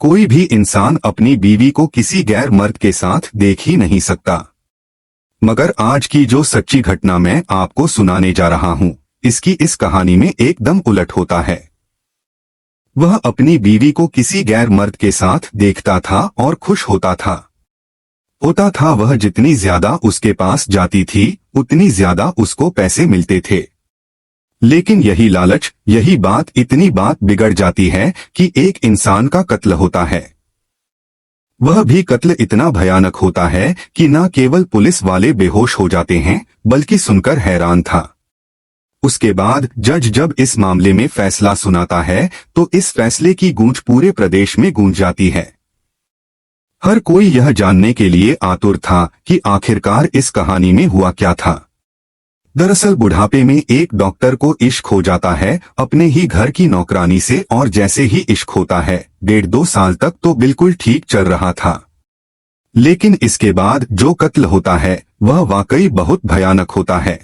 कोई भी इंसान अपनी बीवी को किसी गैर मर्द के साथ देख ही नहीं सकता। मगर आज की जो सच्ची घटना मैं आपको सुनाने जा रहा हूँ, इसकी इस कहानी में एकदम उलट होता है। वह अपनी बीवी को किसी गैर मर्द के साथ देखता था और खुश होता था वह जितनी ज्यादा उसके पास जाती थी उतनी ज्यादा उसको पैसे मिलते थे। लेकिन यही लालच, यही बात, इतनी बात बिगड़ जाती है कि एक इंसान का कत्ल होता है। वह भी कत्ल इतना भयानक होता है कि न केवल पुलिस वाले बेहोश हो जाते हैं बल्कि सुनकर हैरान था। उसके बाद जज जब इस मामले में फैसला सुनाता है तो इस फैसले की गूंज पूरे प्रदेश में गूंज जाती है। हर कोई यह जानने के लिए आतुर था कि आखिरकार इस कहानी में हुआ क्या था। दरअसल बुढ़ापे में एक डॉक्टर को इश्क हो जाता है अपने ही घर की नौकरानी से, और जैसे ही इश्क होता है 1.5-2 साल तक तो बिल्कुल ठीक चल रहा था। लेकिन इसके बाद जो कत्ल होता है वह वाकई बहुत भयानक होता है।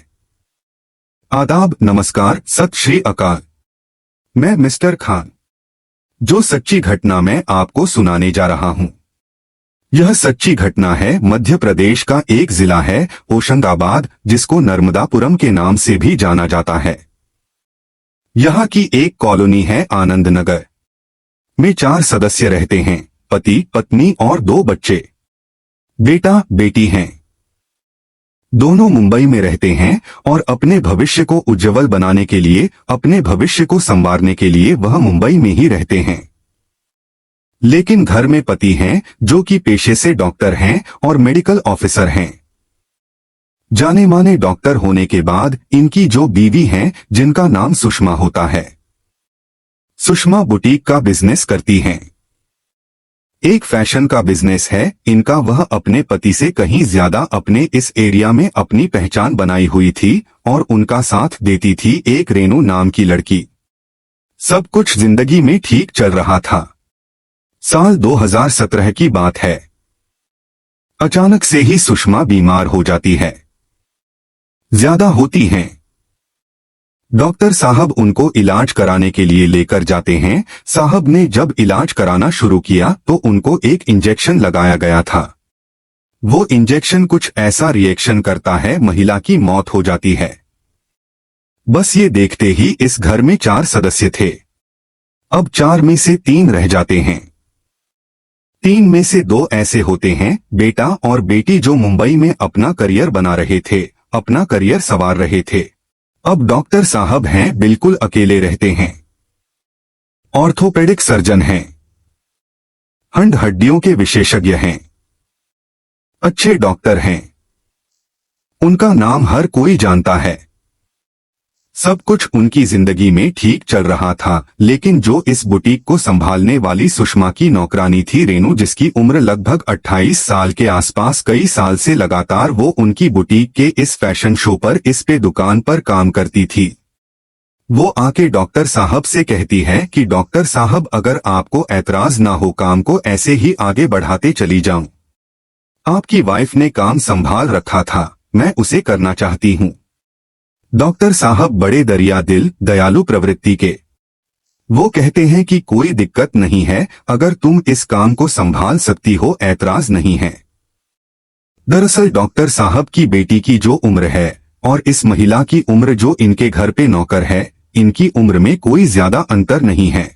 आदाब, नमस्कार, सत श्री अकाल। मैं मिस्टर खान। जो सच्ची घटना मैं आपको सुनाने जा रहा हूं, यह सच्ची घटना है मध्य प्रदेश का एक जिला है होशंगाबाद, जिसको नर्मदापुरम के नाम से भी जाना जाता है। यहाँ की एक कॉलोनी है आनंद नगर में 4 सदस्य रहते हैं, पति पत्नी और 2 बच्चे। बेटा बेटी हैं। दोनों मुंबई में रहते हैं और अपने भविष्य को उज्जवल बनाने के लिए, अपने भविष्य को संवारने के लिए वह मुंबई में ही रहते हैं। लेकिन घर में पति हैं जो कि पेशे से डॉक्टर हैं और मेडिकल ऑफिसर हैं। जाने माने डॉक्टर होने के बाद इनकी जो बीवी हैं जिनका नाम सुषमा होता है, सुषमा बुटीक का बिजनेस करती हैं। एक फैशन का बिजनेस है इनका। वह अपने पति से कहीं ज्यादा अपने इस एरिया में अपनी पहचान बनाई हुई थी और उनका साथ देती थी एक रेनू नाम की लड़की। सब कुछ जिंदगी में ठीक चल रहा था। साल 2017 की बात है। अचानक से ही सुषमा बीमार हो जाती है। ज्यादा होती हैं। डॉक्टर साहब उनको इलाज कराने के लिए लेकर जाते हैं। साहब ने जब इलाज कराना शुरू किया तो उनको एक इंजेक्शन लगाया गया था। वो इंजेक्शन कुछ ऐसा रिएक्शन करता है, महिला की मौत हो जाती है। बस ये देखते ही इस घर में 4 सदस्य थे। अब 4 में से 3 रह जाते हैं। 3 में से 2 ऐसे होते हैं, बेटा और बेटी, जो मुंबई में अपना करियर बना रहे थे, अपना करियर संवार रहे थे। अब डॉक्टर साहब हैं बिल्कुल अकेले रहते हैं। ऑर्थोपेडिक सर्जन हैं, हड्डी हड्डियों के विशेषज्ञ हैं, अच्छे डॉक्टर हैं। उनका नाम हर कोई जानता है। सब कुछ उनकी जिंदगी में ठीक चल रहा था। लेकिन जो इस बुटीक को संभालने वाली सुषमा की नौकरानी थी रेनू, जिसकी उम्र लगभग 28 साल के आसपास, कई साल से लगातार वो उनकी बुटीक के इस फैशन शो पर, इस पे दुकान पर काम करती थी। वो आके डॉक्टर साहब से कहती है कि डॉक्टर साहब, अगर आपको ऐतराज ना हो, काम को ऐसे ही आगे बढ़ाते चली जाऊं। आपकी वाइफ ने काम संभाल रखा था, मैं उसे करना चाहती हूं। डॉक्टर साहब बड़े दरिया दिल, दयालु प्रवृत्ति के। वो कहते हैं कि कोई दिक्कत नहीं है, अगर तुम इस काम को संभाल सकती हो, ऐतराज नहीं है। दरअसल डॉक्टर साहब की बेटी की जो उम्र है और इस महिला की उम्र जो इनके घर पे नौकर है, इनकी उम्र में कोई ज्यादा अंतर नहीं है।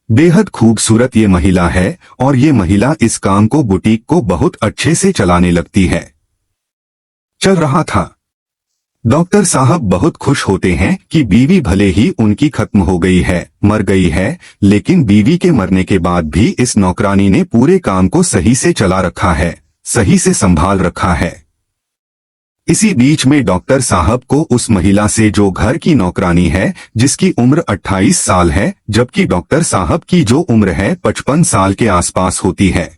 बेहद खूबसूरत ये महिला है और ये महिला इस काम को, बुटीक को बहुत अच्छे से चलाने लगती है। चल रहा था। डॉक्टर साहब बहुत खुश होते हैं कि बीवी भले ही उनकी खत्म हो गई है, मर गई है, लेकिन बीवी के मरने के बाद भी इस नौकरानी ने पूरे काम को सही से चला रखा है, सही से संभाल रखा है। इसी बीच में डॉक्टर साहब को उस महिला से, जो घर की नौकरानी है, जिसकी उम्र 28 साल है, जबकि डॉक्टर साहब की जो उम्र है 55 साल के आसपास होती है,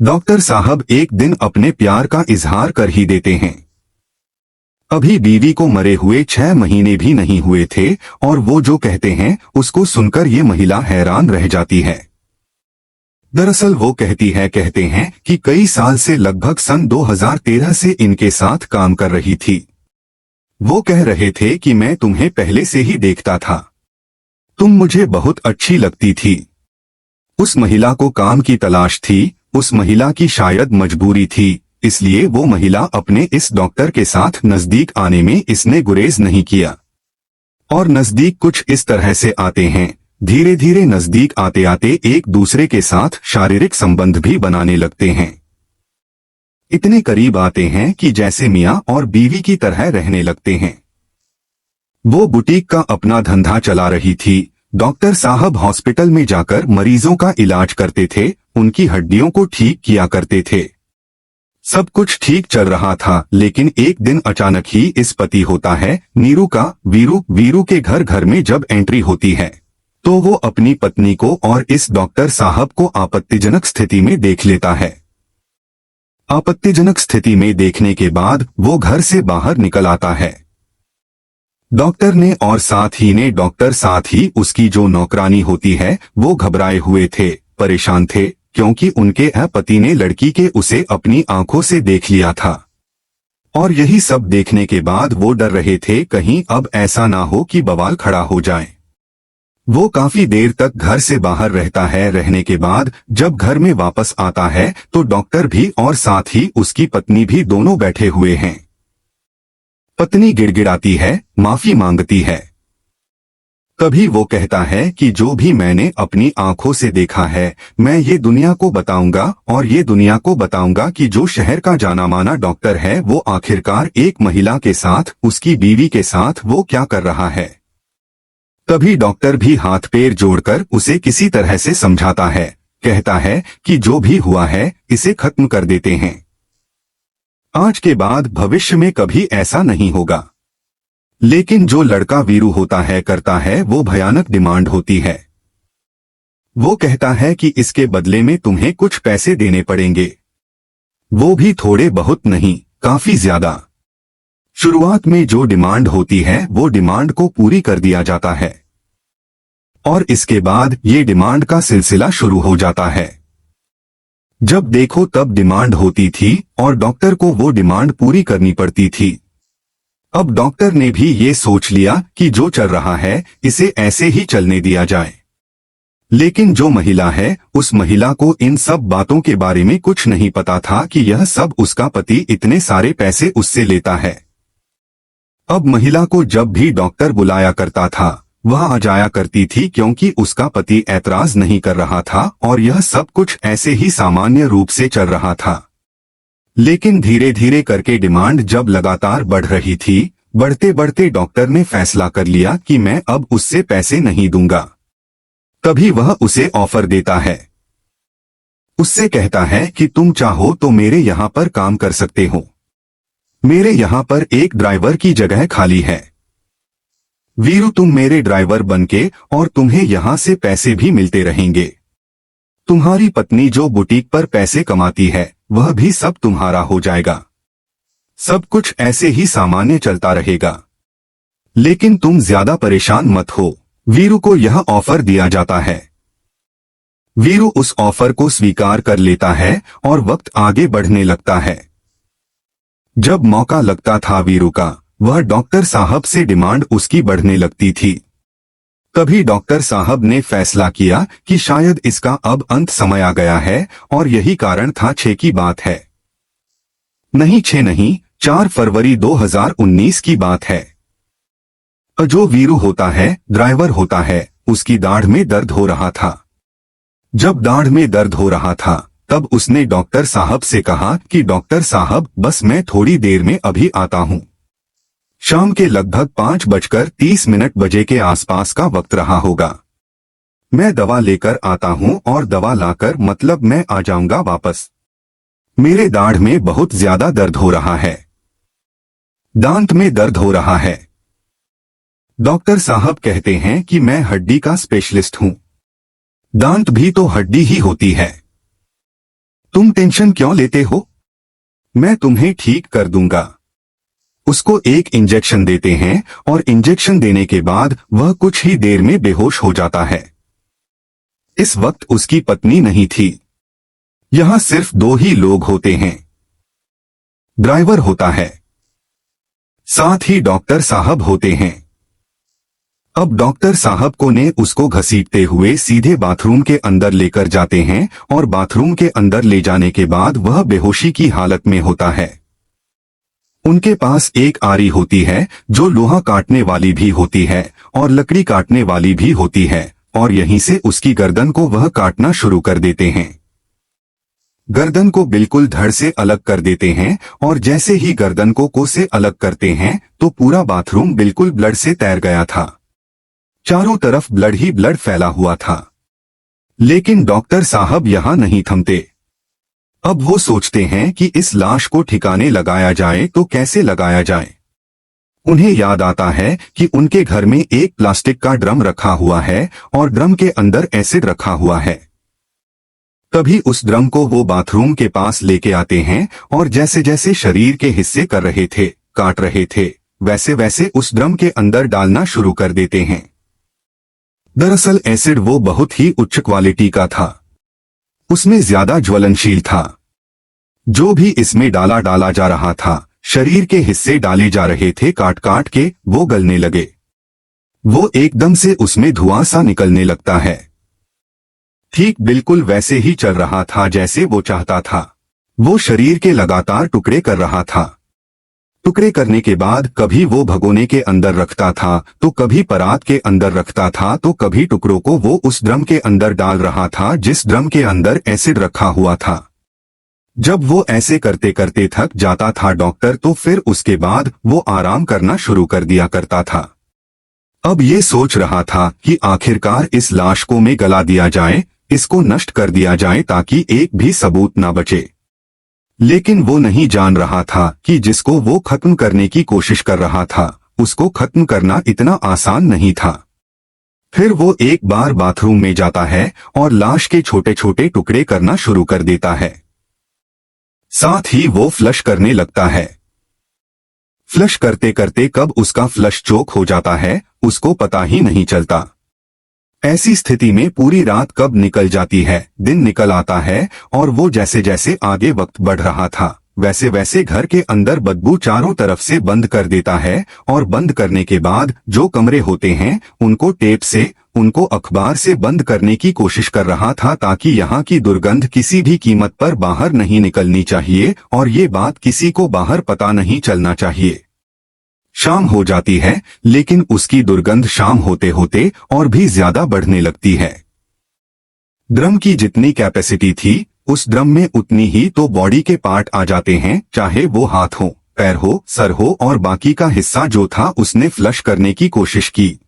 डॉक्टर साहब एक दिन अपने प्यार का इजहार कर ही देते हैं। अभी बीवी को मरे हुए 6 महीने भी नहीं हुए थे और वो जो कहते हैं उसको सुनकर ये महिला हैरान रह जाती है। दरअसल वो कहते हैं कि कई साल से, लगभग सन 2013 से इनके साथ काम कर रही थी। वो कह रहे थे कि मैं तुम्हें पहले से ही देखता था, तुम मुझे बहुत अच्छी लगती थी। उस महिला को काम की तलाश थी, उस महिला की शायद मजबूरी थी, इसलिए वो महिला अपने इस डॉक्टर के साथ नजदीक आने में इसने गुरेज नहीं किया। और नजदीक कुछ इस तरह से आते हैं, धीरे धीरे नजदीक आते आते एक दूसरे के साथ शारीरिक संबंध भी बनाने लगते हैं। इतने करीब आते हैं कि जैसे मियां और बीवी की तरह रहने लगते हैं। वो बुटीक का अपना धंधा चला रही थी। डॉक्टर साहब हॉस्पिटल में जाकर मरीजों का इलाज करते थे, उनकी हड्डियों को ठीक किया करते थे। सब कुछ ठीक चल रहा था, लेकिन एक दिन अचानक ही इस पति होता है नीरू का, वीरू के घर में जब एंट्री होती है तो वो अपनी पत्नी को और इस डॉक्टर साहब को आपत्तिजनक स्थिति में देख लेता है। आपत्तिजनक स्थिति में देखने के बाद वो घर से बाहर निकल आता है। डॉक्टर ने और साथ ही उसकी जो नौकरानी होती है वो घबराए हुए थे, परेशान थे, क्योंकि उनके पति ने लड़की के उसे अपनी आंखों से देख लिया था। और यही सब देखने के बाद वो डर रहे थे कहीं अब ऐसा ना हो कि बवाल खड़ा हो जाए। वो काफी देर तक घर से बाहर रहता है। रहने के बाद जब घर में वापस आता है तो डॉक्टर भी और साथ ही उसकी पत्नी भी दोनों बैठे हुए हैं। पत्नी गिड़गिड़ाती है, माफी मांगती है। तभी वो कहता है कि जो भी मैंने अपनी आंखों से देखा है मैं ये दुनिया को बताऊंगा, और ये दुनिया को बताऊंगा कि जो शहर का जाना माना डॉक्टर है वो आखिरकार एक महिला के साथ, उसकी बीवी के साथ वो क्या कर रहा है। तभी डॉक्टर भी हाथ पैर जोड़कर उसे किसी तरह से समझाता है, कहता है कि जो भी हुआ है इसे खत्म कर देते हैं। आज के बाद भविष्य में कभी ऐसा नहीं होगा। लेकिन जो लड़का वीरू होता है करता है वो भयानक डिमांड होती है। वो कहता है कि इसके बदले में तुम्हें कुछ पैसे देने पड़ेंगे, वो भी थोड़े बहुत नहीं, काफी ज्यादा। शुरुआत में जो डिमांड होती है वो डिमांड को पूरी कर दिया जाता है, और इसके बाद ये डिमांड का सिलसिला शुरू हो जाता है। जब देखो तब डिमांड होती थी और डॉक्टर को वो डिमांड पूरी करनी पड़ती थी। अब डॉक्टर ने भी ये सोच लिया कि जो चल रहा है इसे ऐसे ही चलने दिया जाए। लेकिन जो महिला है उस महिला को इन सब बातों के बारे में कुछ नहीं पता था कि यह सब उसका पति इतने सारे पैसे उससे लेता है। अब महिला को जब भी डॉक्टर बुलाया करता था वह आ जाया करती थी, क्योंकि उसका पति ऐतराज नहीं कर रहा था और यह सब कुछ ऐसे ही सामान्य रूप से चल रहा था। लेकिन धीरे धीरे करके डिमांड जब लगातार बढ़ रही थी, बढ़ते बढ़ते डॉक्टर ने फैसला कर लिया कि मैं अब उससे पैसे नहीं दूंगा। तभी वह उसे ऑफर देता है। उससे कहता है कि तुम चाहो तो मेरे यहाँ पर काम कर सकते हो, मेरे यहाँ पर एक ड्राइवर की जगह खाली है। वीरू तुम मेरे ड्राइवर बनके और तुम्हें यहाँ से पैसे भी मिलते रहेंगे। तुम्हारी पत्नी जो बुटीक पर पैसे कमाती है वह भी सब तुम्हारा हो जाएगा। सब कुछ ऐसे ही सामान्य चलता रहेगा। लेकिन तुम ज्यादा परेशान मत हो। वीरू को यह ऑफर दिया जाता है। वीरू उस ऑफर को स्वीकार कर लेता है और वक्त आगे बढ़ने लगता है। जब मौका लगता था वीरू का, वह डॉक्टर साहब से डिमांड उसकी बढ़ने लगती थी। तभी डॉक्टर साहब ने फैसला किया कि शायद इसका अब अंत समय आ गया है, और यही कारण था 6 की बात है। नहीं 6 नहीं, 4 फरवरी 2019 की बात है। जो वीरू होता है, ड्राइवर होता है, उसकी दाढ़ में दर्द हो रहा था। जब दाढ़ में दर्द हो रहा था तब उसने डॉक्टर साहब से कहा कि डॉक्टर साहब बस मैं थोड़ी देर में अभी आता हूँ। शाम के लगभग 5:30 बजे के आसपास का वक्त रहा होगा। मैं दवा लेकर आता हूँ और दवा लाकर मतलब मैं आ जाऊंगा वापस। मेरे दाढ़ में बहुत ज्यादा दर्द हो रहा है, दांत में दर्द हो रहा है। डॉक्टर साहब कहते हैं कि मैं हड्डी का स्पेशलिस्ट हूँ, दांत भी तो हड्डी ही होती है। तुम टेंशन क्यों लेते हो, मैं तुम्हें ठीक कर दूंगा। उसको एक इंजेक्शन देते हैं और इंजेक्शन देने के बाद वह कुछ ही देर में बेहोश हो जाता है। इस वक्त उसकी पत्नी नहीं थी। यहां सिर्फ 2 ही लोग होते हैं। ड्राइवर होता है, साथ ही डॉक्टर साहब होते हैं। अब डॉक्टर साहब को ने उसको घसीटते हुए सीधे बाथरूम के अंदर लेकर जाते हैं और बाथरूम के अंदर ले जाने के बाद वह बेहोशी की हालत में होता है। उनके पास एक आरी होती है जो लोहा काटने वाली भी होती है और लकड़ी काटने वाली भी होती है और यहीं से उसकी गर्दन को वह काटना शुरू कर देते हैं। गर्दन को बिल्कुल धड़ से अलग कर देते हैं और जैसे ही गर्दन को से अलग करते हैं तो पूरा बाथरूम बिल्कुल ब्लड से तैर गया था। चारों तरफ ब्लड ही ब्लड फैला हुआ था। लेकिन डॉक्टर साहब यहाँ नहीं थमते। अब वो सोचते हैं कि इस लाश को ठिकाने लगाया जाए तो कैसे लगाया जाए। उन्हें याद आता है कि उनके घर में एक प्लास्टिक का ड्रम रखा हुआ है और ड्रम के अंदर एसिड रखा हुआ है। तभी उस ड्रम को वो बाथरूम के पास लेके आते हैं और जैसे जैसे शरीर के हिस्से कर रहे थे, काट रहे थे, वैसे वैसे उस ड्रम के अंदर डालना शुरू कर देते हैं। दरअसल एसिड वो बहुत ही उच्च क्वालिटी का था। उसमें ज्यादा ज्वलनशील था। जो भी इसमें डाला जा रहा था, शरीर के हिस्से डाले जा रहे थे, काट काट के वो गलने लगे। वो एकदम से उसमें धुआं सा निकलने लगता है। ठीक बिल्कुल वैसे ही चल रहा था जैसे वो चाहता था। वो शरीर के लगातार टुकड़े कर रहा था। टुकड़े करने के बाद कभी वो भगोने के अंदर रखता था तो कभी परात के अंदर रखता था तो कभी टुकड़ों को वो उस ड्रम के अंदर डाल रहा था जिस ड्रम के अंदर एसिड रखा हुआ था। जब वो ऐसे करते करते थक जाता था डॉक्टर, तो फिर उसके बाद वो आराम करना शुरू कर दिया करता था। अब ये सोच रहा था कि आखिरकार इस लाश को में गला दिया जाए, इसको नष्ट कर दिया जाए ताकि एक भी सबूत ना बचे। लेकिन वो नहीं जान रहा था कि जिसको वो खत्म करने की कोशिश कर रहा था उसको खत्म करना इतना आसान नहीं था। फिर वो एक बार बाथरूम में जाता है और लाश के छोटे छोटे टुकड़े करना शुरू कर देता है। साथ ही वो फ्लश करने लगता है। फ्लश करते करते कब उसका फ्लश चोक हो जाता है उसको पता ही नहीं चलता। ऐसी स्थिति में पूरी रात कब निकल जाती है, दिन निकल आता है और वो जैसे जैसे आगे वक्त बढ़ रहा था वैसे वैसे घर के अंदर बदबू चारों तरफ से बंद कर देता है और बंद करने के बाद जो कमरे होते हैं उनको टेप से, उनको अखबार से बंद करने की कोशिश कर रहा था ताकि यहाँ की दुर्गंध किसी भी कीमत पर बाहर नहीं निकलनी चाहिए और ये बात किसी को बाहर पता नहीं चलना चाहिए। शाम हो जाती है लेकिन उसकी दुर्गंध शाम होते होते और भी ज्यादा बढ़ने लगती है। ड्रम की जितनी कैपेसिटी थी उस ड्रम में उतनी ही तो बॉडी के पार्ट आ जाते हैं, चाहे वो हाथ हो, पैर हो, सर हो, और बाकी का हिस्सा जो था उसने फ्लश करने की कोशिश की।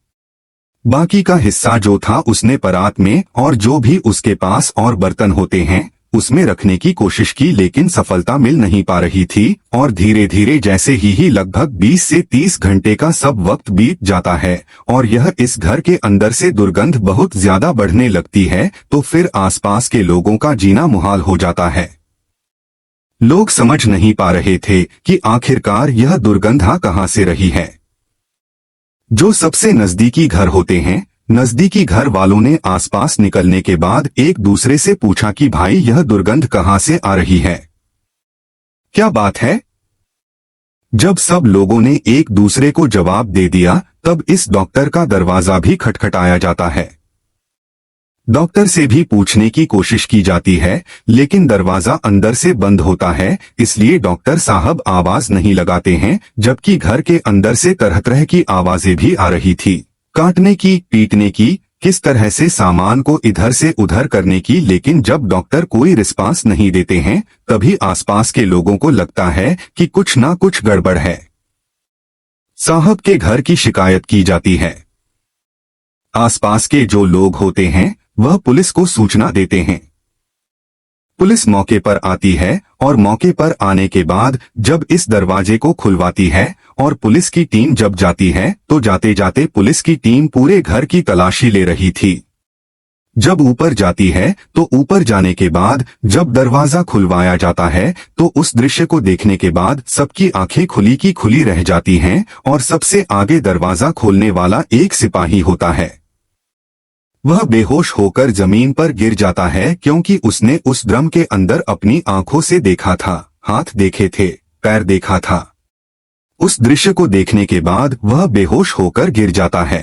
बाकी का हिस्सा जो था उसने परात में और जो भी उसके पास और बर्तन होते हैं उसमें रखने की कोशिश की, लेकिन सफलता मिल नहीं पा रही थी और धीरे धीरे जैसे ही लगभग 20 से 30 घंटे का सब वक्त बीत जाता है और यह इस घर के अंदर से दुर्गंध बहुत ज्यादा बढ़ने लगती है तो फिर आसपास के लोगों का जीना मुहाल हो जाता है। लोग समझ नहीं पा रहे थे कि आखिरकार यह दुर्गंध कहाँ से रही है। जो सबसे नजदीकी घर होते हैं, नजदीकी घर वालों ने आसपास निकलने के बाद एक दूसरे से पूछा कि भाई यह दुर्गंध कहाँ से आ रही है, क्या बात है। जब सब लोगों ने एक दूसरे को जवाब दे दिया तब इस डॉक्टर का दरवाजा भी खटखटाया जाता है। डॉक्टर से भी पूछने की कोशिश की जाती है लेकिन दरवाजा अंदर से बंद होता है, इसलिए डॉक्टर साहब आवाज नहीं लगाते हैं, जबकि घर के अंदर से तरह तरह की आवाजें भी आ रही थी, काटने की, पीटने की, किस तरह से सामान को इधर से उधर करने की। लेकिन जब डॉक्टर कोई रिस्पांस नहीं देते हैं तभी आसपास के लोगों को लगता है कि कुछ ना कुछ गड़बड़ है। साहब के घर की शिकायत की जाती है। आसपास के जो लोग होते हैं वह पुलिस को सूचना देते हैं। पुलिस मौके पर आती है और मौके पर आने के बाद जब इस दरवाजे को खुलवाती है और पुलिस की टीम जब जाती है तो जाते जाते पुलिस की टीम पूरे घर की तलाशी ले रही थी। जब ऊपर जाती है तो ऊपर जाने के बाद जब दरवाजा खुलवाया जाता है तो उस दृश्य को देखने के बाद सबकी आंखें खुली की खुली रह जाती हैं और सबसे आगे दरवाजा खोलने वाला एक सिपाही होता है। वह बेहोश होकर जमीन पर गिर जाता है क्योंकि उसने उस ड्रम के अंदर अपनी आंखों से देखा था, हाथ देखे थे, पैर देखा था। उस दृश्य को देखने के बाद वह बेहोश होकर गिर जाता है।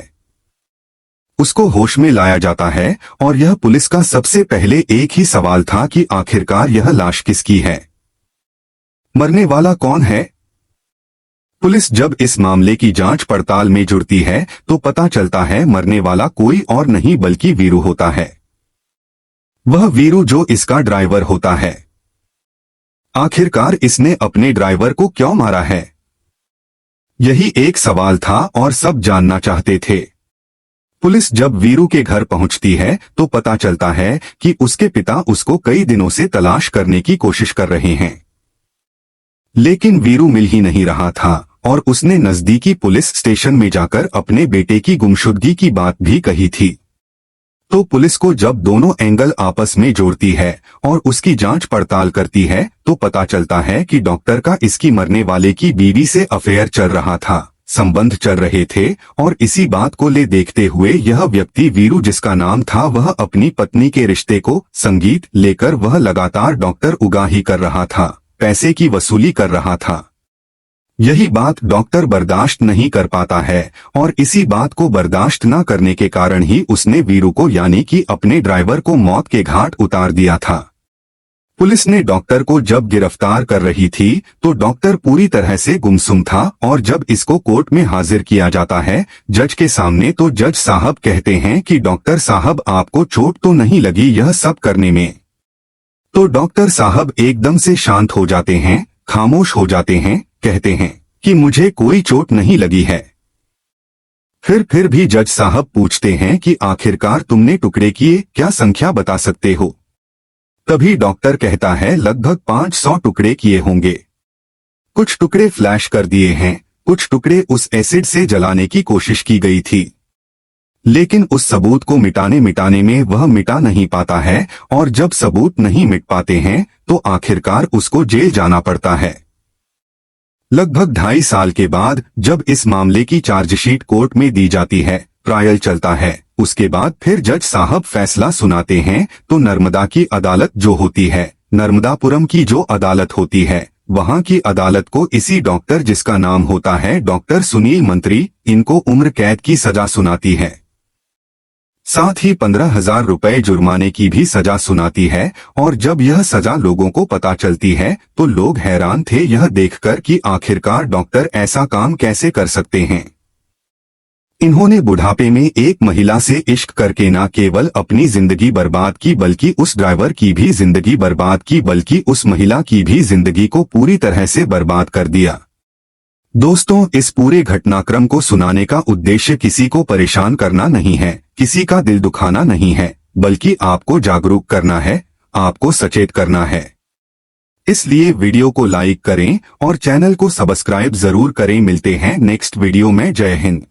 उसको होश में लाया जाता है और यह पुलिस का सबसे पहले एक ही सवाल था कि आखिरकार यह लाश किसकी है, मरने वाला कौन है। पुलिस जब इस मामले की जांच पड़ताल में जुड़ती है तो पता चलता है मरने वाला कोई और नहीं बल्कि वीरू होता है। वह वीरू जो इसका ड्राइवर होता है। आखिरकार इसने अपने ड्राइवर को क्यों मारा है, यही एक सवाल था और सब जानना चाहते थे। पुलिस जब वीरू के घर पहुंचती है तो पता चलता है कि उसके पिता उसको कई दिनों से तलाश करने की कोशिश कर रहे हैं, लेकिन वीरू मिल ही नहीं रहा था और उसने नजदीकी पुलिस स्टेशन में जाकर अपने बेटे की गुमशुदगी की बात भी कही थी। तो पुलिस को जब दोनों एंगल आपस में जोड़ती है और उसकी जांच पड़ताल करती है तो पता चलता है कि डॉक्टर का इसकी मरने वाले की बीवी से अफेयर चल रहा था, संबंध चल रहे थे। और इसी बात को ले देखते हुए यह व्यक्ति वीरू जिसका नाम था वह अपनी पत्नी के रिश्ते को संगीत लेकर वह लगातार डॉक्टर उगाही कर रहा था, पैसे की वसूली कर रहा था। यही बात डॉक्टर बर्दाश्त नहीं कर पाता है और इसी बात को बर्दाश्त न करने के कारण ही उसने वीरू को यानी कि अपने ड्राइवर को मौत के घाट उतार दिया था। पुलिस ने डॉक्टर को जब गिरफ्तार कर रही थी तो डॉक्टर पूरी तरह से गुमसुम था और जब इसको कोर्ट में हाजिर किया जाता है जज के सामने तो जज साहब कहते हैं कि डॉक्टर साहब आपको चोट तो नहीं लगी यह सब करने में। तो डॉक्टर साहब एकदम से शांत हो जाते हैं, खामोश हो जाते हैं, कहते हैं कि मुझे कोई चोट नहीं लगी है। फिर भी जज साहब पूछते हैं कि आखिरकार तुमने टुकड़े किए, क्या संख्या बता सकते हो। तभी डॉक्टर कहता है लगभग 500 टुकड़े किए होंगे। कुछ टुकड़े फ्लैश कर दिए हैं, कुछ टुकड़े उस एसिड से जलाने की कोशिश की गई थी, लेकिन उस सबूत को मिटाने में वह मिटा नहीं पाता है और जब सबूत नहीं मिट पाते हैं तो आखिरकार उसको जेल जाना पड़ता है। लगभग 2.5 साल के बाद जब इस मामले की चार्जशीट कोर्ट में दी जाती है, ट्रायल चलता है, उसके बाद फिर जज साहब फैसला सुनाते हैं तो नर्मदा की अदालत जो होती है, नर्मदापुरम की जो अदालत होती है, वहां की अदालत को इसी डॉक्टर जिसका नाम होता है डॉक्टर सुनील मंत्री, इनको उम्र कैद की सजा सुनाती है। साथ ही 15,000 रुपए जुर्माने की भी सजा सुनाती है। और जब यह सजा लोगों को पता चलती है तो लोग हैरान थे यह देखकर कि आखिरकार डॉक्टर ऐसा काम कैसे कर सकते हैं। इन्होंने बुढ़ापे में एक महिला से इश्क करके न केवल अपनी जिंदगी बर्बाद की बल्कि उस ड्राइवर की भी जिंदगी बर्बाद की, बल्कि उस महिला की भी जिंदगी को पूरी तरह से बर्बाद कर दिया। दोस्तों, इस पूरे घटनाक्रम को सुनाने का उद्देश्य किसी को परेशान करना नहीं है, किसी का दिल दुखाना नहीं है, बल्कि आपको जागरूक करना है, आपको सचेत करना है। इसलिए वीडियो को लाइक करें और चैनल को सब्सक्राइब जरूर करें। मिलते हैं नेक्स्ट वीडियो में। जय हिंद।